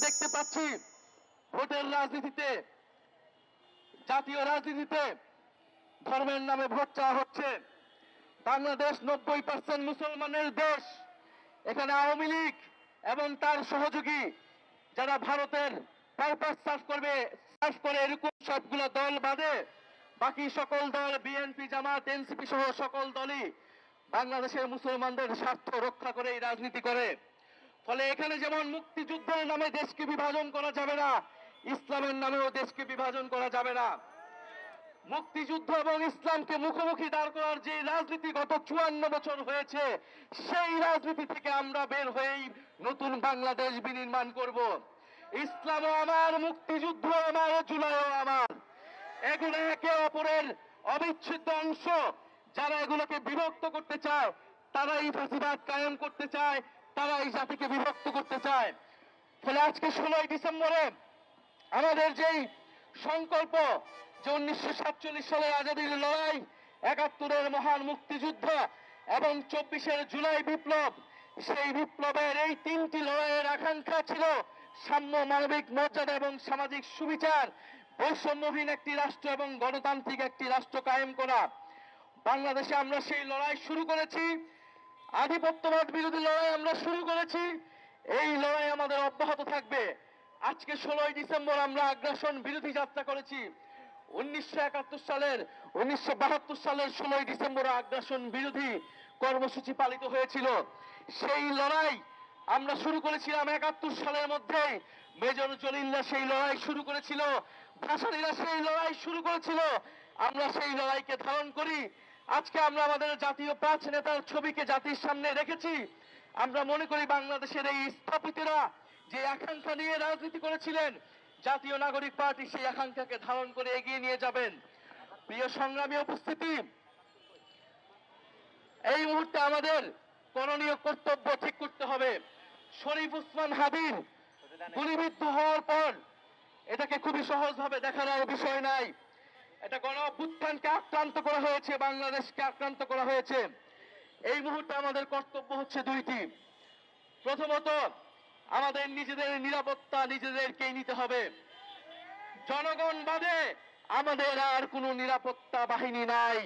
দেখতে পাচ্ছি ভোটের রাজনীতিতে, জাতীয় রাজনীতিতে ধর্মের নামে ভোট চাওয়া হচ্ছে। বাংলাদেশ 90% মুসলমানের দেশ। এখানে আওয়ামী লীগ এবং তার সহযোগী যারা ভারতের পারপাস সার্ভ করে এরকম সবগুলো দল বাদে বাকি সকল দল, বিএনপি, জামাত, এনসিপি সহ সকল দলই বাংলাদেশের মুসলমানদের স্বার্থ রক্ষা করে এই রাজনীতি করে। ফলে এখানে যেমন মুক্তিযুদ্ধের নামে দেশকে বিভাজন করা যাবে না, ইসলামের নামেও দেশকে বিভাজন করা যাবে না। মুক্তিযুদ্ধ এবং ইসলামকে মুখোমুখি দাঁড় করার যে রাজনীতি গত 54 বছর হয়েছে, সেই রাজনীতি থেকে আমরা বের হয়েই নতুন বাংলাদেশ বিনির্মাণ করব। ইসলামও আমার, মুক্তিযুদ্ধ আমার, জুলাইও আমার। এগুলো একে অপরের অবিচ্ছেদ্য অংশ। যারা এগুলোকে বিভক্ত করতে চায়, তারা এই ফাঁসিবাদ কায়েম করতে চায়, তারা এই জাতিকে বিভক্ত করতে চায়। ফলে আজকে 16 ডিসেম্বরে আমাদের যেই সংকল্প, যে 1947 সালে আজাদীর লড়াই, 71-এর মহান মুক্তিযুদ্ধ এবং 24-এর জুলাই বিপ্লব, সেই বিপ্লবের এই 3টি লড়াইয়ের আকাঙ্ক্ষা ছিল সাম্য, মানবিক মর্যাদা এবং সামাজিক সুবিচার, বৈষম্যহীন একটি রাষ্ট্র এবং গণতান্ত্রিক একটি রাষ্ট্র কায়েম করা। বাংলাদেশে আমরা সেই লড়াই শুরু করেছি, আধিপত্যবাদ বিরোধী লড়াই আমরা শুরু করেছি। এই লড়াই আমাদের অব্যাহত থাকবে। আজকে 16 ডিসেম্বর আমরা আগ্রাসন বিরোধী যাত্রা করেছি। 1971 সালের 1972 সালের 16 ডিসেম্বর আগ্রাসন বিরোধী কর্মসূচি পালিত হয়েছিল। সেই লড়াই আমরা শুরু করেছিলাম 71 সালের মধ্যে। মেজর জলিল্লা সেই লড়াই শুরু করেছিল, ভাসানীরা সেই লড়াই শুরু করেছিল। আমরা সেই লড়াইকে ধারণ করি। আজকে আমরা আমাদের জাতীয় 5 নেতার ছবিকে জাতির সামনে রেখেছি। আমরা মনে করি বাংলাদেশের এই স্থাপিতরা যে আকাঙ্ক্ষা নিয়ে রাজনীতি করেছিলেন, জাতীয় নাগরিক পার্টি সেই আকাঙ্ক্ষাকে ধারণ করে এগিয়ে নিয়ে যাবেন। প্রিয় সংগ্রামী উপস্থিতি, এই মুহূর্তে আমাদের করণীয় কর্তব্য ঠিক করতে হবে। শরীফ ওসমান হাদির গুলিবিদ্ধ হওয়ার পর এটাকে খুবই সহজভাবে দেখার আর বিষয় নাই। এটা গণ অভ্যুত্থানকে আক্রান্ত করা হয়েছে, বাংলাদেশকে আক্রান্ত করা হয়েছে। এই মুহূর্তে আমাদের কর্তব্য হচ্ছে দুইটি। প্রথমত, আমাদের নিজেদের নিরাপত্তা নিজেদেরকেই নিতে হবে। জনগণ বাদে আমাদের আর কোনো নিরাপত্তা বাহিনী নাই।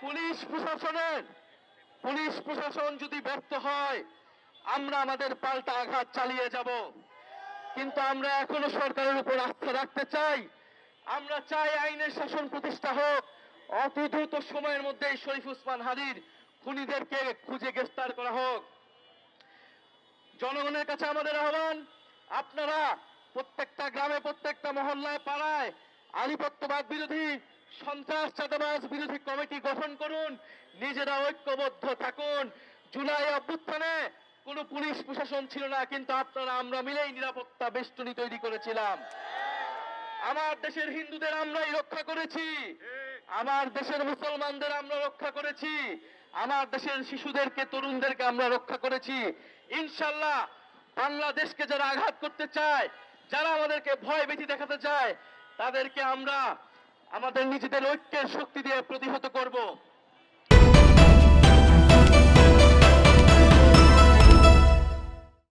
পুলিশ প্রশাসন যদি ব্যর্থ হয়, আমরা আমাদের পাল্টা আঘাত চালিয়ে যাব। কিন্তু আমরা এখনো সরকারের উপর আস্থা রাখতে চাই। আমরা চাই আইনের শাসন প্রতিষ্ঠা হোক। অতি দ্রুত সময়ের মধ্যেই শরীফ ওসমান হাদির খুনিদেরকে খুঁজে গ্রেফতার করা হোক। জনগণের কাছে আমাদের আহ্বান, আপনারা প্রত্যেকটা গ্রামে, প্রত্যেকটা মহল্লায়, পাড়ায় আধিপত্যবাদ বিরোধী, সন্ত্রাস চাঁদাবাজ বিরোধী কমিটি গঠন করুন। নিজেরা ঐক্যবদ্ধ থাকুন। জুলাই অভ্যুত্থানে কোনো পুলিশ প্রশাসন ছিল না, কিন্তু আপনারা আমরা মিলেই নিরাপত্তা বেষ্টনী তৈরি করেছিলাম। আমার দেশের হিন্দুদের আমরাই রক্ষা করেছি, আমার দেশের মুসলমানদের আমরা রক্ষা করেছি, আমার দেশের শিশুদেরকে, তরুণদেরকে আমরা রক্ষা করেছি। ইনশাল্লাহ বাংলাদেশকে যারা আঘাত করতে চায়, যারা আমাদেরকে ভয় ভীতি দেখাতে চায়, তাদেরকে আমরা আমাদের নিজেদের ঐক্যের শক্তি দিয়ে প্রতিহত করব।